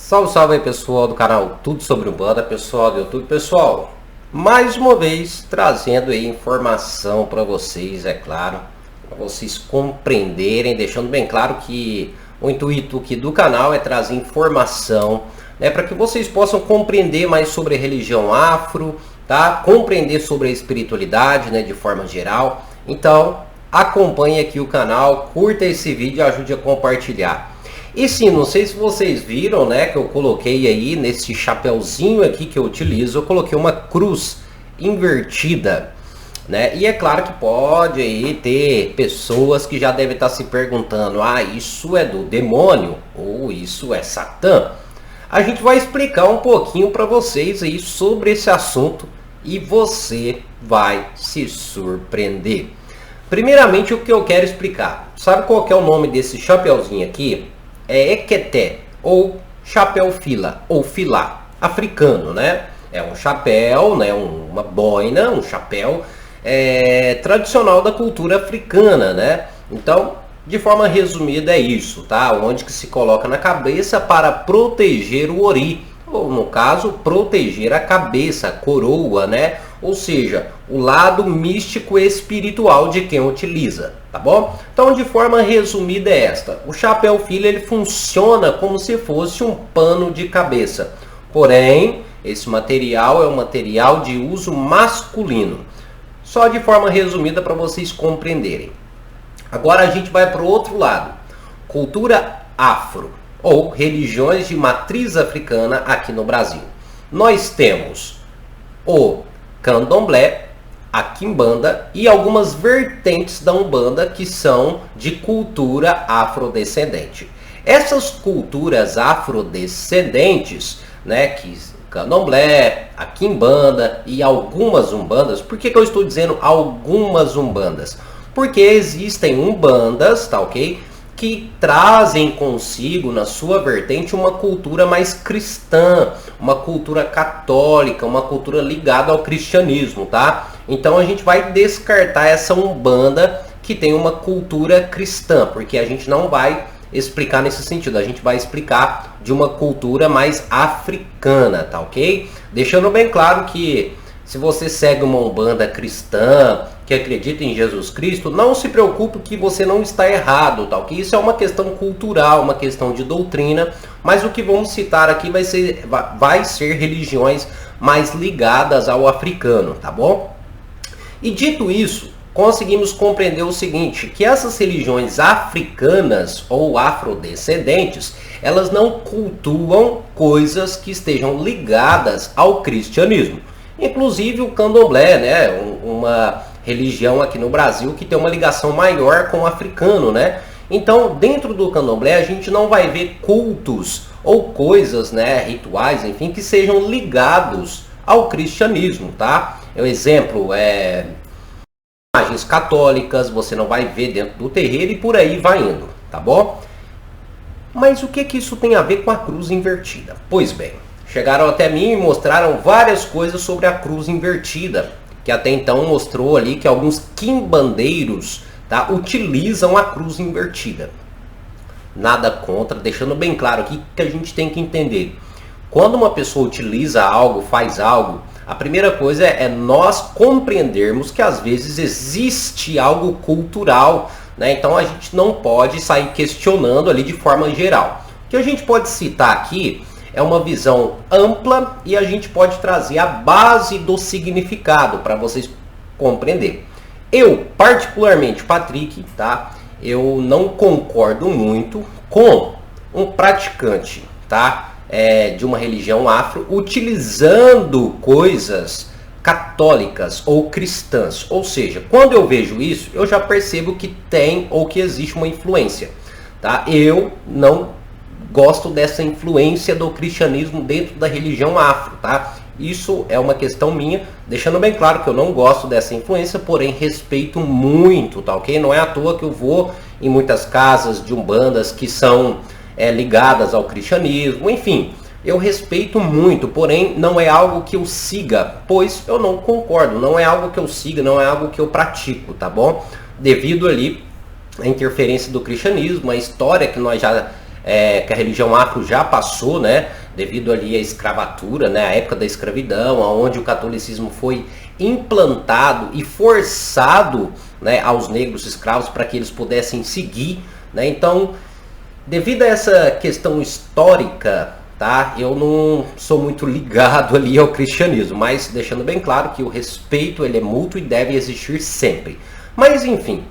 Salve, salve aí pessoal do canal Tudo Sobre Umbanda, pessoal do YouTube. Pessoal, mais uma vez trazendo aí informação para vocês, é claro, para vocês compreenderem, deixando bem claro que o intuito aqui do canal é trazer informação, né, para que vocês possam compreender mais sobre a religião afro, tá? Compreender sobre a espiritualidade, né, de forma geral. Então, acompanhe aqui o canal, curta esse vídeo e ajude a compartilhar. E sim, não sei se vocês viram, né, que eu coloquei aí nesse chapéuzinho aqui que eu utilizo, eu coloquei uma cruz invertida, né? E é claro que pode aí ter pessoas que já devem estar se perguntando: ah, isso é do demônio ou isso é Satã? A gente vai explicar um pouquinho para vocês aí sobre esse assunto e você vai se surpreender. Primeiramente, o que eu quero explicar, sabe qual que é o nome desse chapéuzinho aqui? É Equeté, ou chapéu fila, ou filá, africano, né? É um chapéu, né? Uma boina, um chapéu tradicional da cultura africana, né? Então, de forma resumida é isso, tá? Onde que se coloca na cabeça para proteger o ori, ou no caso, proteger a cabeça, a coroa, né? Ou seja, o lado místico e espiritual de quem utiliza, tá bom? Então, de forma resumida é esta: o chapéu fila ele funciona como se fosse um pano de cabeça, porém esse material é um material de uso masculino. Só de forma resumida para vocês compreenderem. Agora a gente vai para o outro lado: cultura afro ou religiões de matriz africana aqui no Brasil. Nós temos o candomblé, a quimbanda e algumas vertentes da umbanda que são de cultura afrodescendente. Essas culturas afrodescendentes, né, que candomblé, a quimbanda e algumas umbandas. Por que eu estou dizendo algumas umbandas? Porque existem umbandas, tá ok? Que trazem consigo na sua vertente uma cultura mais cristã, uma cultura católica, uma cultura ligada ao cristianismo, tá? Então a gente vai descartar essa umbanda que tem uma cultura cristã, porque a gente não vai explicar nesse sentido, a gente vai explicar de uma cultura mais africana, tá ok? Deixando bem claro que se você segue uma umbanda cristã, que acredita em Jesus Cristo, não se preocupe que você não está errado, tá ok? Isso é uma questão cultural, uma questão de doutrina, mas o que vamos citar aqui vai ser religiões mais ligadas ao africano, tá bom? E dito isso, conseguimos compreender o seguinte, que essas religiões africanas ou afrodescendentes, elas não cultuam coisas que estejam ligadas ao cristianismo. Inclusive o candomblé, né, uma religião aqui no Brasil que tem uma ligação maior com o africano, né? Então, dentro do candomblé, a gente não vai ver cultos ou coisas, né, rituais, enfim, que sejam ligados ao cristianismo, tá? Um exemplo é imagens católicas, você não vai ver dentro do terreiro e por aí vai indo, tá bom? Mas o que isso tem a ver com a cruz invertida? Pois bem, chegaram até mim e mostraram várias coisas sobre a cruz invertida, que até então mostrou ali que alguns quimbandeiros, tá, utilizam a cruz invertida. Nada contra, deixando bem claro aqui que a gente tem que entender. Quando uma pessoa utiliza algo, faz algo, a primeira coisa é nós compreendermos que às vezes existe algo cultural, né? Então a gente não pode sair questionando ali de forma geral. O que a gente pode citar aqui é uma visão ampla e a gente pode trazer a base do significado para vocês compreenderem. Eu, particularmente, Patrick, tá? Eu não concordo muito com um praticante, tá? De uma religião afro utilizando coisas católicas ou cristãs. Ou seja, quando eu vejo isso, eu já percebo que tem ou que existe uma influência, tá? Eu não gosto dessa influência do cristianismo dentro da religião afro, tá? Isso é uma questão minha, deixando bem claro que eu não gosto dessa influência, porém respeito muito, tá ok? Não é à toa que eu vou em muitas casas de umbandas que são ligadas ao cristianismo, enfim, eu respeito muito, porém não é algo que eu siga, pois eu não concordo, não é algo que eu siga, não é algo que eu pratico, tá bom? Devido ali à interferência do cristianismo, a história que nós já que a religião afro já passou, né, devido ali à escravatura, né, à época da escravidão, onde o catolicismo foi implantado e forçado, né, aos negros escravos para que eles pudessem seguir, né. Então, devido a essa questão histórica, tá, eu não sou muito ligado ali ao cristianismo, mas deixando bem claro que o respeito ele é mútuo e deve existir sempre. Mas enfim,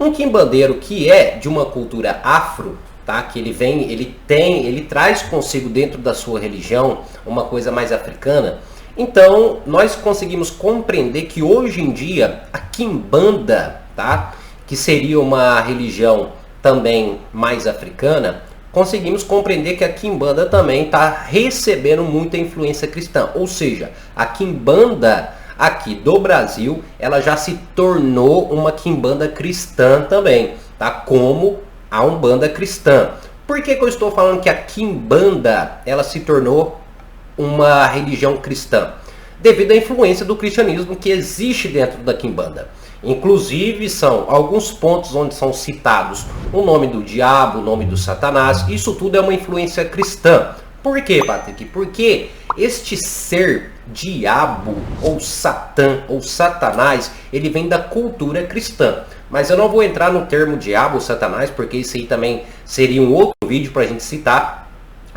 um quimbandeiro que é de uma cultura afro, tá, que ele traz consigo dentro da sua religião uma coisa mais africana. Então, nós conseguimos compreender que hoje em dia a quimbanda, tá, que seria uma religião também mais africana, conseguimos compreender que a quimbanda também está recebendo muita influência cristã. Ou seja, a quimbanda aqui do Brasil, ela já se tornou uma quimbanda cristã também, tá? Como a umbanda cristã. Por que eu estou falando que a quimbanda ela se tornou uma religião cristã? Devido à influência do cristianismo que existe dentro da quimbanda. Inclusive são alguns pontos onde são citados o nome do diabo, o nome do Satanás. Isso tudo é uma influência cristã. Por quê, Patrick? Porque este ser diabo ou Satã ou Satanás, ele vem da cultura cristã. Mas eu não vou entrar no termo diabo ou Satanás, porque isso aí também seria um outro vídeo para a gente citar.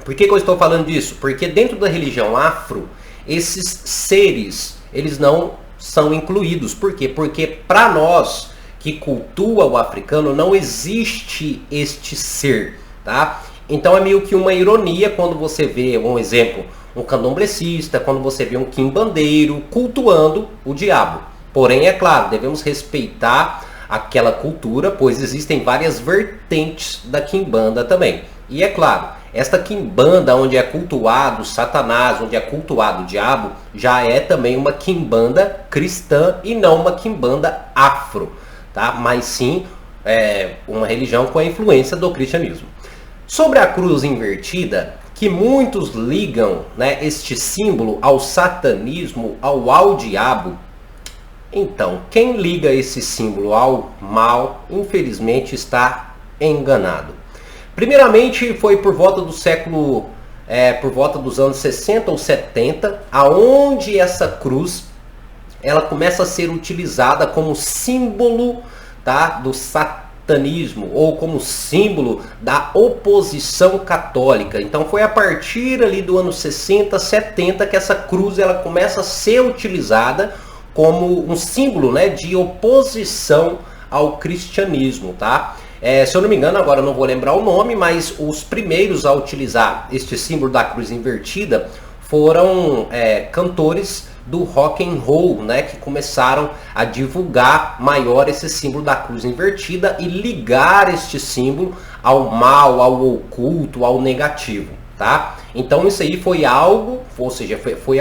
Por que eu estou falando disso? Porque dentro da religião afro, esses seres, eles não são incluídos. Por quê? Porque para nós que cultua o africano, não existe este ser, tá? Então é meio que uma ironia quando você vê, um exemplo, um candomblecista, quando você vê um quimbandeiro cultuando o diabo. Porém, é claro, devemos respeitar aquela cultura, pois existem várias vertentes da quimbanda também. E é claro, esta quimbanda onde é cultuado Satanás, onde é cultuado o diabo, já é também uma quimbanda cristã e não uma quimbanda afro, tá? Mas sim uma religião com a influência do cristianismo. Sobre a cruz invertida, que muitos ligam, né, este símbolo ao satanismo, ao diabo. Então, quem liga esse símbolo ao mal, infelizmente está enganado. Primeiramente, foi por volta do século, por volta dos anos 60 ou 70, aonde essa cruz, ela começa a ser utilizada como símbolo, tá, do satanismo, ou como símbolo da oposição católica. Então foi a partir ali do ano 60, 70 que essa cruz ela começa a ser utilizada como um símbolo, né, de oposição ao cristianismo, tá? Se eu não me engano, agora eu não vou lembrar o nome, mas os primeiros a utilizar este símbolo da cruz invertida foram cantores do rock and roll, né, que começaram a divulgar maior esse símbolo da cruz invertida e ligar este símbolo ao mal, ao oculto, ao negativo, tá? Então isso aí foi algo, ou seja, foi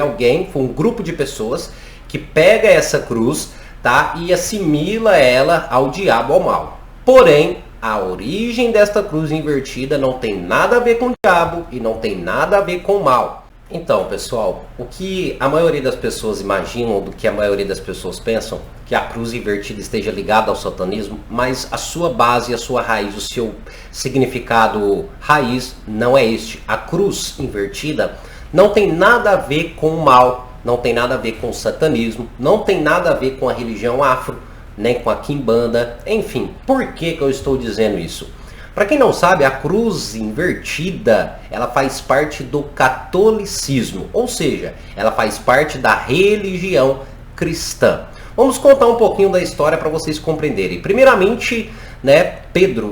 um grupo de pessoas que pega essa cruz, tá, e assimila ela ao diabo, ao mal. Porém, a origem desta cruz invertida não tem nada a ver com o diabo e não tem nada a ver com o mal. Então, pessoal, o que a maioria das pessoas imaginam, do que a maioria das pessoas pensam, que a cruz invertida esteja ligada ao satanismo, mas a sua base, a sua raiz, o seu significado raiz não é este. A cruz invertida não tem nada a ver com o mal, não tem nada a ver com o satanismo, não tem nada a ver com a religião afro, nem com a quimbanda, enfim. Por que eu estou dizendo isso? Para quem não sabe, a cruz invertida, ela faz parte do catolicismo, ou seja, ela faz parte da religião cristã. Vamos contar um pouquinho da história para vocês compreenderem. Primeiramente, né,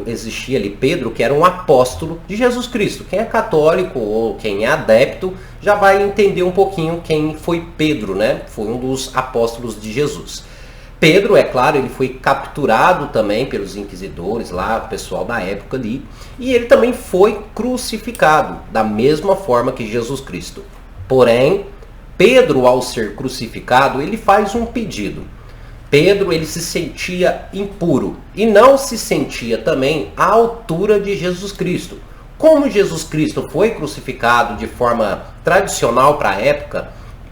existia ali Pedro, que era um apóstolo de Jesus Cristo. Quem é católico ou quem é adepto já vai entender um pouquinho quem foi Pedro, né? Foi um dos apóstolos de Jesus. Pedro, é claro, ele foi capturado também pelos inquisidores lá, o pessoal da época ali, e ele também foi crucificado, da mesma forma que Jesus Cristo. Porém, Pedro, ao ser crucificado, ele faz um pedido. Pedro, ele se sentia impuro e não se sentia também à altura de Jesus Cristo. Como Jesus Cristo foi crucificado de forma tradicional para a época,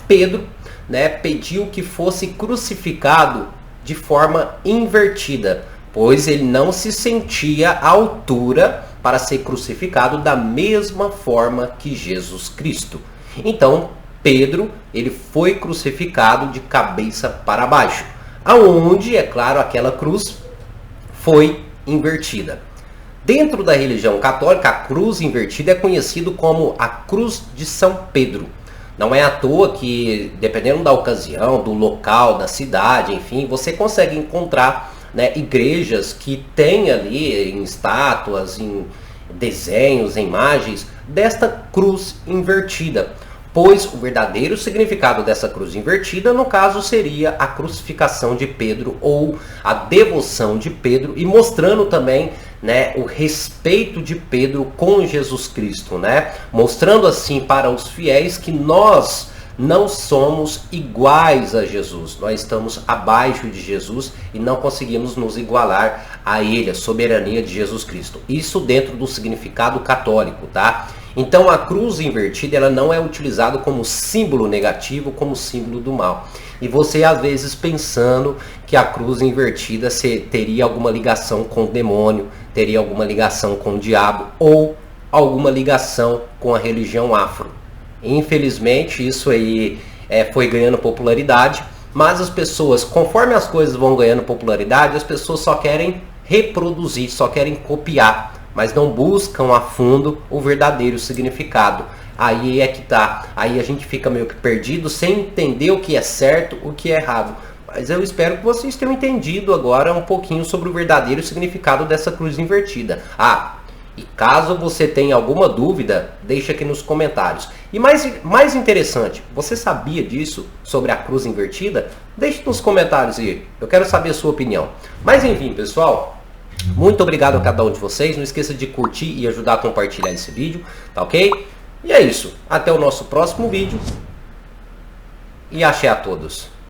Pedro, né, pediu que fosse crucificado de forma invertida, pois ele não se sentia à altura para ser crucificado da mesma forma que Jesus Cristo. Então, Pedro, ele foi crucificado de cabeça para baixo, aonde, é claro, aquela cruz foi invertida. Dentro da religião católica, a cruz invertida é conhecido como a Cruz de São Pedro. Não é à toa que, dependendo da ocasião, do local, da cidade, enfim, você consegue encontrar, né, igrejas que têm ali em estátuas, em desenhos, em imagens, desta cruz invertida. Pois o verdadeiro significado dessa cruz invertida, no caso, seria a crucificação de Pedro ou a devoção de Pedro, e mostrando também, né, o respeito de Pedro com Jesus Cristo, né? Mostrando assim para os fiéis que nós não somos iguais a Jesus, nós estamos abaixo de Jesus e não conseguimos nos igualar a Ele, a soberania de Jesus Cristo. Isso dentro do significado católico, tá? Então a cruz invertida, ela não é utilizada como símbolo negativo, como símbolo do mal. E você às vezes pensando que a cruz invertida teria alguma ligação com o demônio, teria alguma ligação com o diabo ou alguma ligação com a religião afro. Infelizmente isso aí foi ganhando popularidade, mas as pessoas, conforme as coisas vão ganhando popularidade, as pessoas só querem reproduzir, só querem copiar, mas não buscam a fundo o verdadeiro significado. Aí é que tá, aí a gente fica meio que perdido, sem entender o que é certo, o que é errado. Mas eu espero que vocês tenham entendido agora um pouquinho sobre o verdadeiro significado dessa cruz invertida. E caso você tenha alguma dúvida, deixa aqui nos comentários. E mais interessante, você sabia disso sobre a cruz invertida? Deixe nos comentários aí, eu quero saber a sua opinião. Mas enfim, pessoal, muito obrigado a cada um de vocês. Não esqueça de curtir e ajudar a compartilhar esse vídeo, tá ok? E é isso, até o nosso próximo vídeo. E axé a todos.